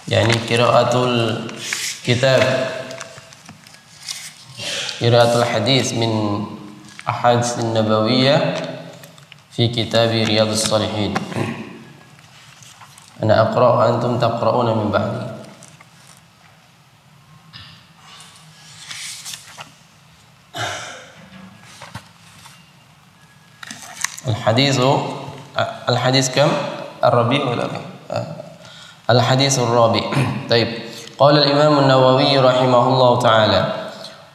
yakni qiraatul kitab, qiraatul hadis min ahadits nabawiyah fi kitab Riyadhus Shalihin. Ana aqra wa antum taqra'una min ba'di. Al-hadis kam? Ar-Rabi' wala الحديث الرابع. طيب. قال الإمام النووي رحمه الله تعالى: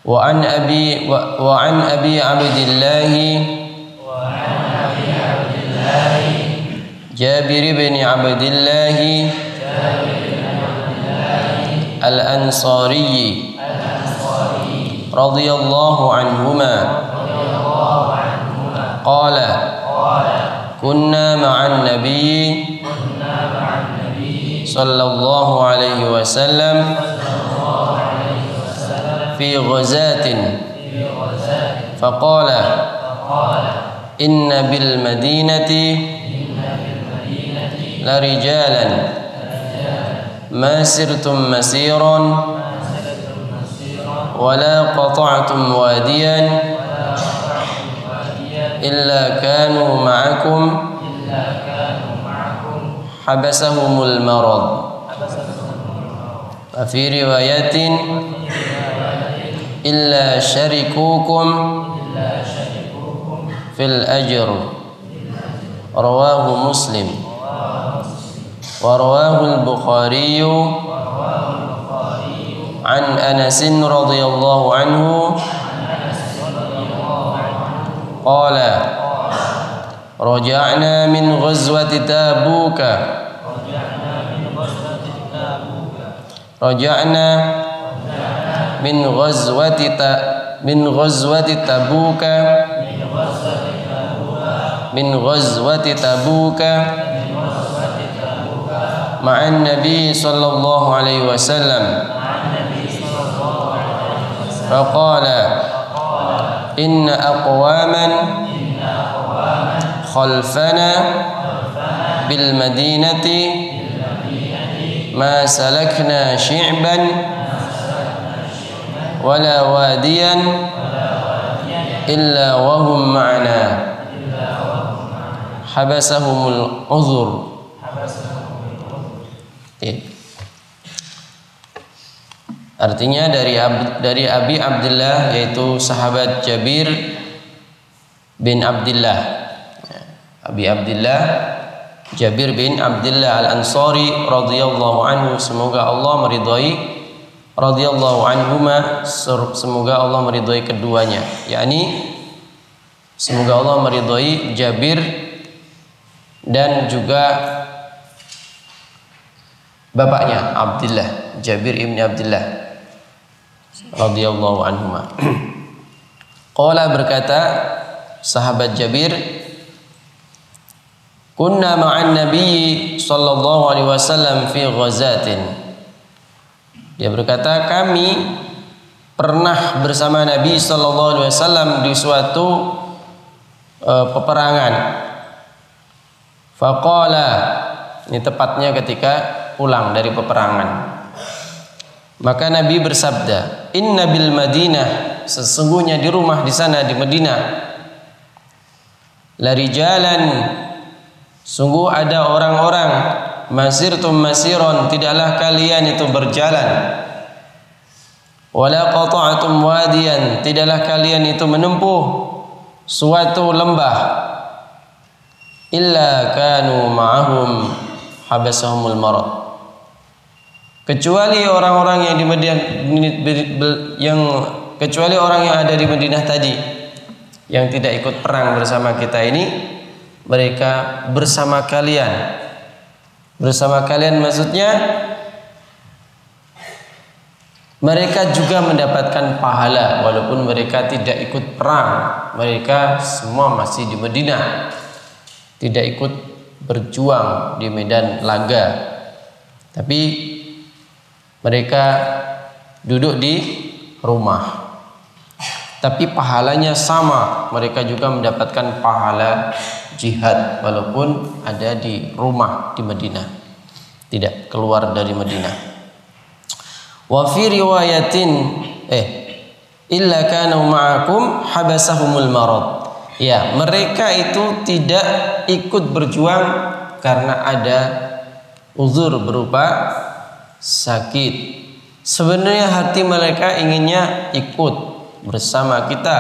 وعن أبي عبد الله جابر بن عبد الله الأنصاري رضي الله عنهما قال: كنا مع النبي صلى الله عليه وسلم في غزاة فقال: إن بالمدينة لرجالا ما سرتم مسيرا ولا قطعتم واديا إلا كانوا معكم حبسهم المرض. وفي رواية إلا شركوكم في الأجر. رواه مسلم. ورواه البخاري عن أنس رضي الله عنه قال: رجعنا من غزوة تبوك مع النبي صلى الله عليه وسلم فقال: إن أقواما خلفنا بالمدينة ما سلكنا شعبا ولا واديا إلا وهم معنا حبسهم العذر. Artinya dari Abi Abdullah, yaitu sahabat Jabir bin Abdullah. Abi Abdullah Jabir bin Abdullah Al-Ansari radhiyallahu anhu, semoga Allah meridhai, radhiyallahu anhuma, semoga Allah meridhai keduanya, yakni semoga Allah meridhai Jabir dan juga bapaknya Abdullah, Jabir ibn Abdullah radhiyallahu anhuma. Qala, berkata sahabat Jabir, kunna ma'an nabi sallallahu alaihi wasallam fi ghazatin. Dia berkata, kami pernah bersama Nabi sallallahu alaihi wasallam di suatu peperangan. Faqala, ini tepatnya ketika pulang dari peperangan. Maka Nabi bersabda, inna bil Madinah, sesungguhnya di rumah di sana di Madinah, la rijalan, sungguh ada orang-orang, masirtum masiron, tidaklah kalian itu berjalan, wala qata'tum wadiyan, tidaklah kalian itu menempuh suatu lembah, illa kanu ma'ahum habasahumul marad, kecuali orang-orang yang di Madinah, kecuali orang yang ada di Madinah tadi yang tidak ikut perang bersama kita ini, mereka bersama kalian. Bersama kalian maksudnya mereka juga mendapatkan pahala walaupun mereka tidak ikut perang. Mereka semua masih di Madinah, tidak ikut berjuang di medan laga, tapi mereka duduk di rumah. Tapi pahalanya sama, mereka juga mendapatkan pahala jihad walaupun ada di rumah di Madinah. tidak keluar dari Madinah. Wa fi riwayatin illa kanu ma'akum habasahumul marad. Ya, mereka itu tidak ikut berjuang karena ada uzur berupa sakit. Sebenarnya hati mereka inginnya ikut bersama kita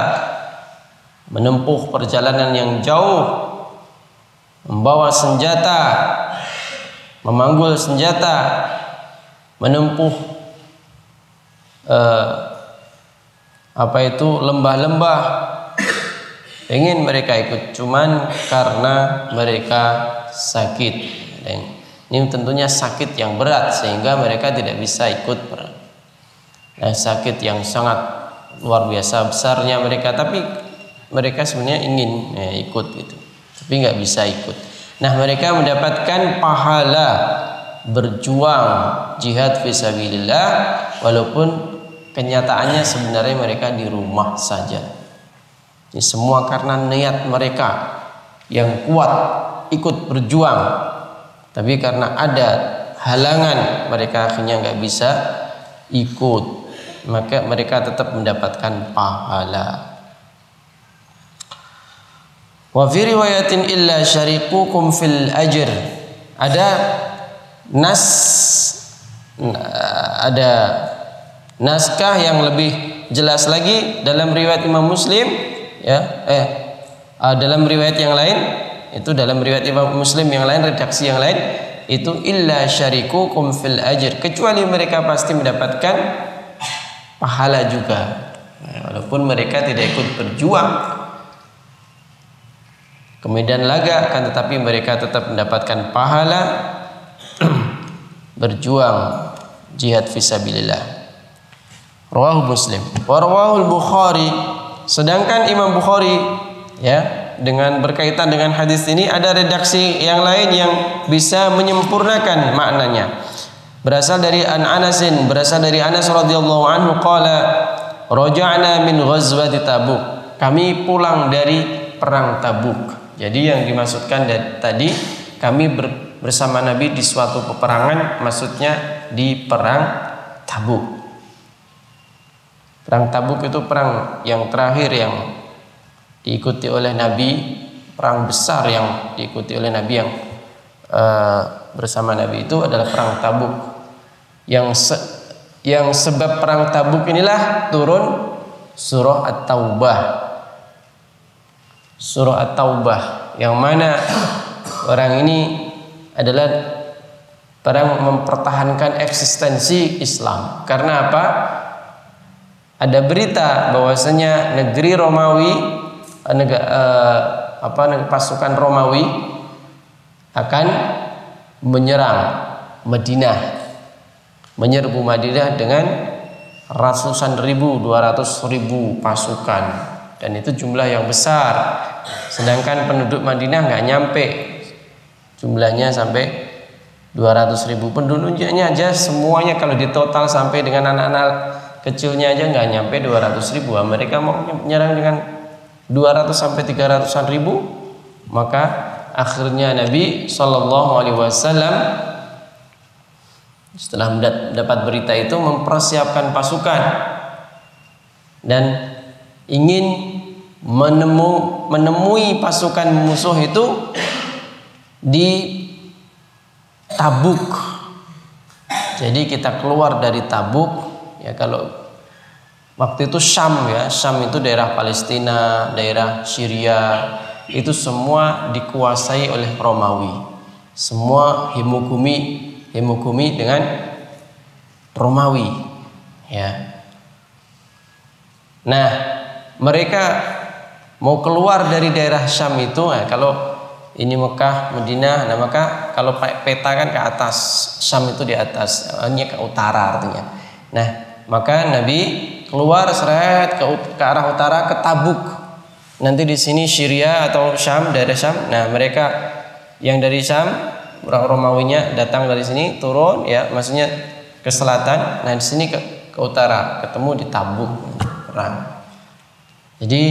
menempuh perjalanan yang jauh, membawa senjata, memanggul senjata, menempuh lembah-lembah. Ingin mereka ikut, cuman karena mereka sakit. Dan ini tentunya sakit yang berat sehingga mereka tidak bisa ikut. Sakit yang sangat luar biasa besarnya mereka, tapi mereka sebenarnya ingin ikut gitu, tapi nggak bisa ikut. Nah, mereka mendapatkan pahala berjuang jihad fisabilillah walaupun kenyataannya sebenarnya mereka di rumah saja. Ini semua karena niat mereka yang kuat ikut berjuang, tapi karena ada halangan mereka akhirnya nggak bisa ikut, maka mereka tetap mendapatkan pahala. Wa fi riwayatin illa syarikukum fil ajr. Ada naskah yang lebih jelas lagi dalam riwayat Imam Muslim, ya. Dalam riwayat yang lain, itu dalam riwayat Imam Muslim yang lain, redaksi yang lain itu illa syarikukum fil ajr, kecuali mereka pasti mendapatkan pahala juga, walaupun mereka tidak ikut berjuang ke medan laga, akan tetapi mereka tetap mendapatkan pahala berjuang jihad fisabilillah. Rawahu Muslim wa rawahul Bukhari. Sedangkan Imam Bukhari, ya, dengan berkaitan dengan hadis ini ada redaksi yang lain yang bisa menyempurnakan maknanya. Berasal dari Anas radhiyallahu anhu qala raja'na min ghazwati Tabuk. Kami pulang dari perang Tabuk. Jadi yang dimaksudkan tadi kami bersama Nabi di suatu peperangan, maksudnya di perang Tabuk. Perang Tabuk itu perang yang terakhir yang diikuti oleh Nabi, perang besar yang diikuti oleh Nabi yang bersama Nabi itu adalah perang Tabuk. Yang sebab perang Tabuk inilah turun surah At-Taubah. Surah At-Taubah yang mana orang ini adalah perang mempertahankan eksistensi Islam. Karena apa? Ada berita bahwasanya negeri Romawi, pasukan Romawi akan menyerang Madinah, menyerbu Madinah dengan ratusan ribu, 200.000 pasukan, dan itu jumlah yang besar. Sedangkan penduduk Madinah nggak nyampe jumlahnya sampai 200.000 penduduknya aja semuanya kalau ditotal sampai dengan anak-anak kecilnya aja nggak nyampe 200.000. Mereka mau menyerang dengan 200 sampai 300-an ribu. Maka akhirnya Nabi SAW setelah mendapat berita itu mempersiapkan pasukan dan ingin menemui pasukan musuh itu di Tabuk. Jadi kita keluar dari Tabuk. Ya, kalau waktu itu Syam, ya, Syam itu daerah Palestina, daerah Syria, itu semua dikuasai oleh Romawi. Semua himugumi dengan Romawi, ya. Nah, mereka mau keluar dari daerah Syam itu, kalau ini Mekah, Madinah, nah maka kalau peta kan ke atas, Syam itu di atas, ini ke utara artinya. Nah, maka Nabi keluar seret ke arah utara ke Tabuk. Nanti di sini Syria atau Syam, daerah Syam. Nah, mereka yang dari Syam, orang Romawinya datang dari sini turun, ya, maksudnya ke selatan. Nah, di sini ke utara, ketemu di Tabuk perang. Jadi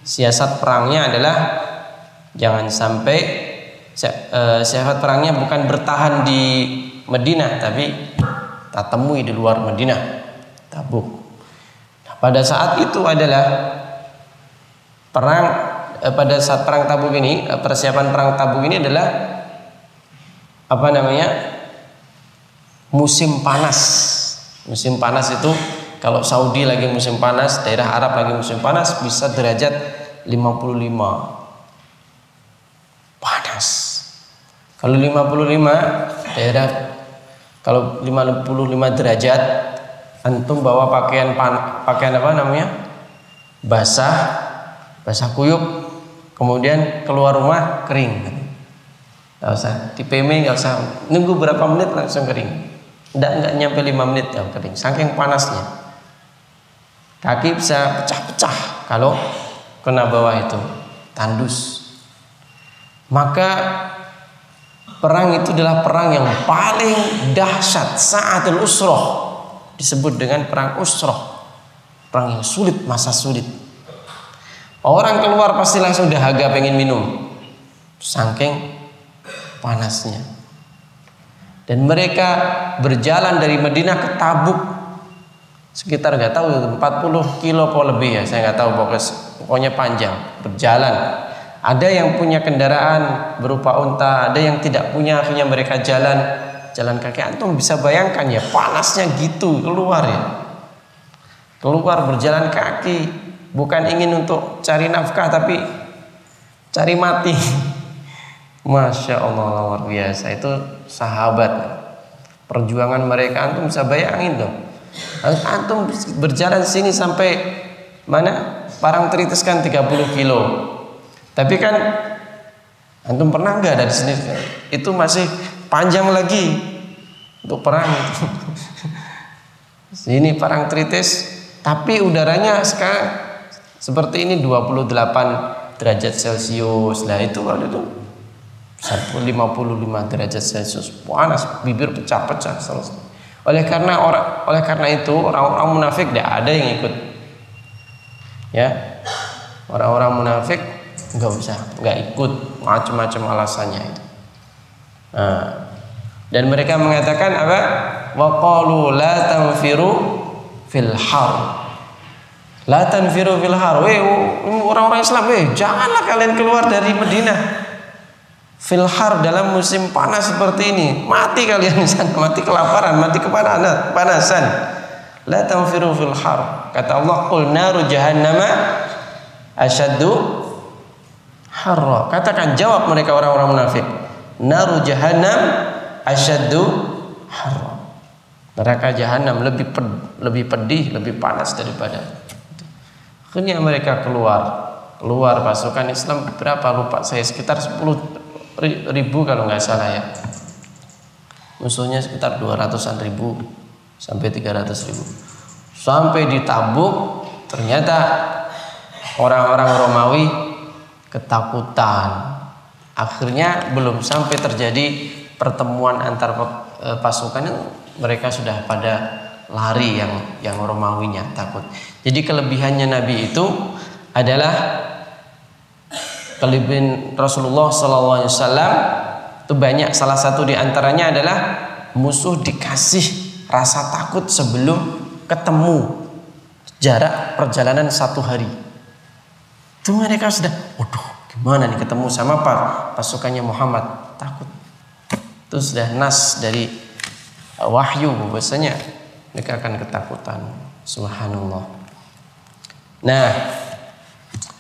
siasat perangnya adalah jangan sampai siasat perangnya bukan bertahan di Madinah, tapi tak temui di luar Madinah, Tabuk. Nah, pada saat itu adalah pada saat perang Tabuk ini, persiapan perang Tabuk ini adalah musim panas. Musim panas itu kalau Saudi lagi musim panas, daerah Arab lagi musim panas, bisa derajat 55. Panas. Kalau 55 derajat, antum bawa pakaian basah kuyup, kemudian keluar rumah kering. Nggak usah dipeme, nggak usah nunggu berapa menit langsung kering. Nggak nyampe 5 menit ya kering. Saking panasnya, kaki bisa pecah-pecah kalau kena bawah itu tandus. Maka perang itu adalah perang yang paling dahsyat, sa'atul usroh, disebut dengan perang usroh, perang yang sulit, masa sulit. Orang keluar pasti langsung dahaga, pengen minum, saking panasnya. Dan mereka berjalan dari Madinah ke Tabuk sekitar nggak tahu 40 kilo atau lebih ya, saya nggak tahu, pokoknya panjang berjalan. Ada yang punya kendaraan berupa unta, ada yang tidak punya, akhirnya mereka jalan kaki. Antum bisa bayangkan ya, panasnya gitu, keluar berjalan kaki, bukan ingin untuk cari nafkah tapi cari mati. Masya Allah, luar biasa. Itu sahabat, perjuangan mereka antum bisa bayangin tuh. Antum berjalan sini sampai mana? Parangtritis kan 30 kilo. Tapi kan antum pernah nggak dari sini? Itu masih panjang lagi untuk perang itu. Sini Parangtritis, tapi udaranya sekarang seperti ini 28 derajat Celcius. Nah itu kalau itu 55 derajat Celcius, panas, bibir pecah-pecah selesai. Oleh karena itu orang-orang munafik tidak ada yang ikut. Ya, orang-orang munafik nggak ikut, macam-macam alasannya itu. Nah, dan mereka mengatakan apa? Wa qalu la tanfiru fil har. La tanfiru fil har. Orang-orang Islam, janganlah kalian keluar dari Madinah fil har, dalam musim panas seperti ini. Mati kalian di sana, mati kelaparan, mati kepanasan. La tanfiru fil har. Kata Allah, qul naru jahannama asyaddu harra. Katakan, jawab mereka orang-orang munafik, naru jahannam asyaddu harra. Neraka jahanam lebih pedih, lebih panas daripada itu. Akhirnya mereka keluar pasukan Islam berapa lupa saya, sekitar 10.000 kalau nggak salah ya. Musuhnya sekitar 200-an ribu sampai 300.000. Sampai di Tabuk ternyata orang-orang Romawi ketakutan. Akhirnya belum sampai terjadi pertemuan antar pasukan, mereka sudah pada lari, yang Romawinya takut. Jadi kelebihannya Nabi itu adalah, kelebihan Rasulullah SAW itu banyak. Salah satu di antaranya adalah musuh dikasih rasa takut sebelum ketemu, jarak perjalanan 1 hari. Itu mereka sudah, waduh, gimana nih ketemu sama pasukannya Muhammad, takut. Itu sudah nas dari wahyu bahwasanya mereka akan ketakutan. Subhanallah. Nah,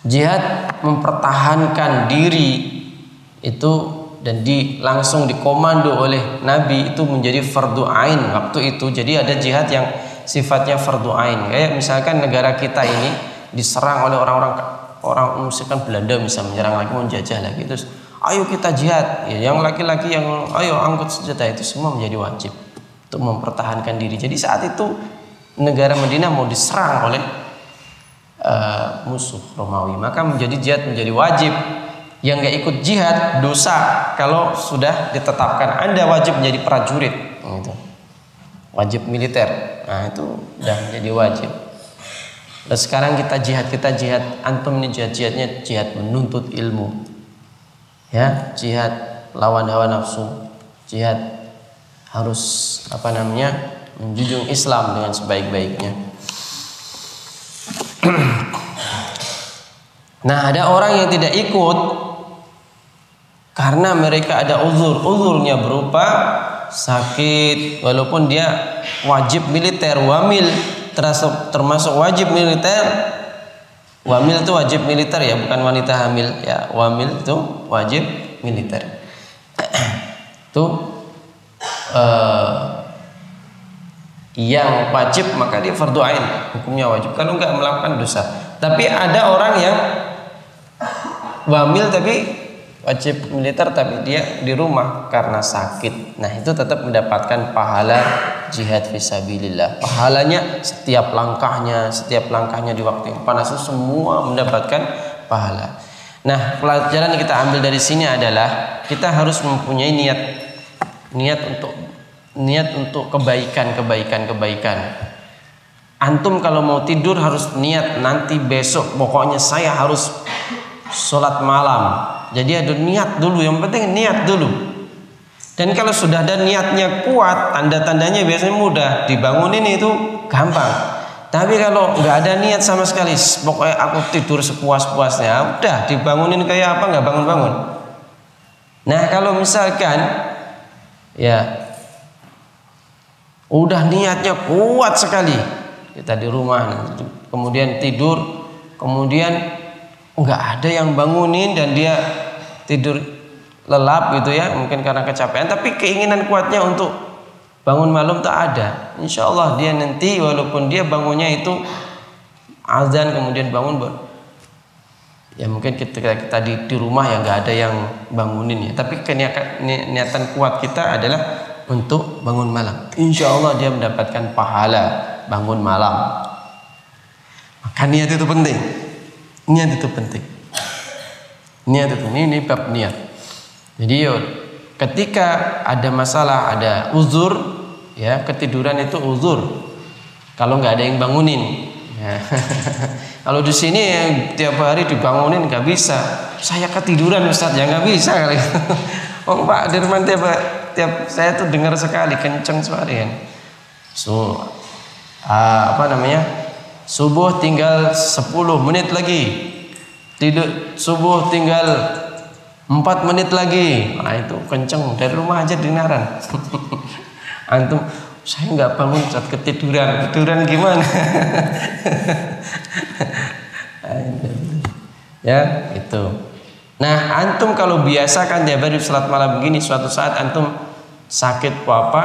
jihad mempertahankan diri itu dan langsung dikomando oleh Nabi itu menjadi fardu ain waktu itu. Jadi ada jihad yang sifatnya fardu ain. Kayak misalkan negara kita ini diserang oleh orang misalkan Belanda bisa menyerang lagi, mau menjajah lagi, terus ayo kita jihad, ya, yang laki-laki yang ayo angkut senjata, itu semua menjadi wajib untuk mempertahankan diri. Jadi saat itu negara Madinah mau diserang oleh musuh Romawi, maka menjadi jihad menjadi wajib. Yang nggak ikut jihad dosa. Kalau sudah ditetapkan Anda wajib menjadi prajurit, gitu, wajib militer, nah itu udah menjadi wajib. Dan sekarang kita jihad, antum ini jihadnya jihad menuntut ilmu, ya, jihad lawan hawa nafsu, jihad harus menjunjung Islam dengan sebaik-baiknya. Nah, ada orang yang tidak ikut karena mereka ada uzurnya berupa sakit, walaupun dia wajib militer, wamil, termasuk wajib militer. Wamil itu wajib militer ya, bukan wanita hamil ya. Wamil itu wajib militer. Itu yang wajib maka dia fardu ain, hukumnya wajib kalau enggak melakukan dosa. Tapi ada orang yang wamil tapi wajib militer tapi dia di rumah karena sakit. Nah, itu tetap mendapatkan pahala jihad fisabilillah. Pahalanya setiap langkahnya di waktu yang panas itu semua mendapatkan pahala. Nah, pelajaran yang kita ambil dari sini adalah kita harus mempunyai niat untuk kebaikan. Antum kalau mau tidur harus niat nanti besok pokoknya saya harus sholat malam. Jadi ada niat dulu, yang penting niat dulu. Dan kalau sudah ada niatnya kuat, tanda-tandanya biasanya mudah, dibangunin itu gampang. Tapi kalau nggak ada niat sama sekali, pokoknya aku tidur sepuas-puasnya, udah dibangunin kayak apa nggak bangun-bangun. Nah, kalau misalkan ya udah niatnya kuat sekali, kita di rumah kemudian tidur, kemudian nggak ada yang bangunin dan dia tidur lelap gitu ya, mungkin karena kecapean, tapi keinginan kuatnya untuk bangun malam tak ada. Insya Allah dia nanti walaupun dia bangunnya itu azan kemudian bangun ya mungkin ketika kita di rumah ya nggak ada yang bangunin ya, tapi niatan kuat kita adalah untuk bangun malam. Insya Allah dia mendapatkan pahala bangun malam. Maka niat itu penting. Niat itu penting. Niat itu ini bab niat. Jadi ketika ada masalah, ada uzur, ya ketiduran itu uzur. Kalau nggak ada yang bangunin. Ya. Kalau di sini tiap hari dibangunin nggak bisa. Saya ketiduran Ustaz, ya nggak bisa kali. Oh Pak Dirman tiap saya tuh dengar sekali kenceng suaranya. Subuh tinggal 10 menit lagi, tidur subuh tinggal 4 menit lagi. Nah itu kenceng, dari rumah aja dengaran. Antum, saya nggak bangun saat ketiduran gimana? Ya itu. Nah antum kalau biasakan tiap hari sholat malam begini, suatu saat antum sakit apa,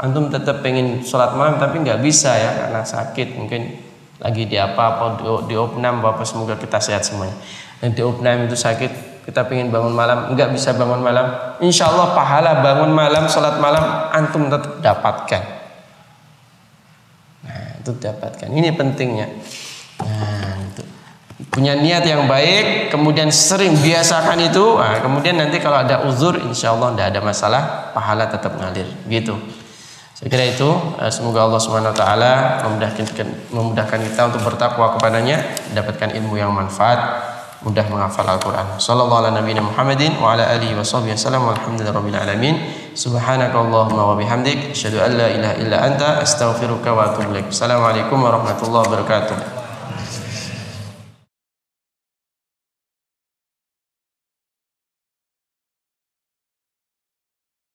antum tetap pengen sholat malam tapi nggak bisa ya karena sakit, mungkin lagi di di opnam apa, semoga kita sehat semuanya. Dan di opnam itu sakit, kita pengen bangun malam, nggak bisa bangun malam, insya Allah pahala bangun malam, sholat malam antum tetap dapatkan. Nah itu dapatkan, ini pentingnya. Nah itu punya niat yang baik, kemudian sering biasakan itu, nah, kemudian nanti kalau ada uzur insya Allah tidak ada masalah, pahala tetap ngalir gitu. Saya kira itu, semoga Allah Subhanahu wa taala memudahkan kita untuk bertakwa kepadanya, mendapatkan ilmu yang manfaat, mudah menghafal Al-Qur'an. Sallallahu ala nabiyina Muhammadin wa ala alihi washabbihi wasallam, walhamdulillahirabbil alamin. Subhanakallahumma wa bihamdik, asyhadu an la ilaha illa anta, astaghfiruka wa atubu ilaik. Assalamualaikum warahmatullahi wabarakatuh.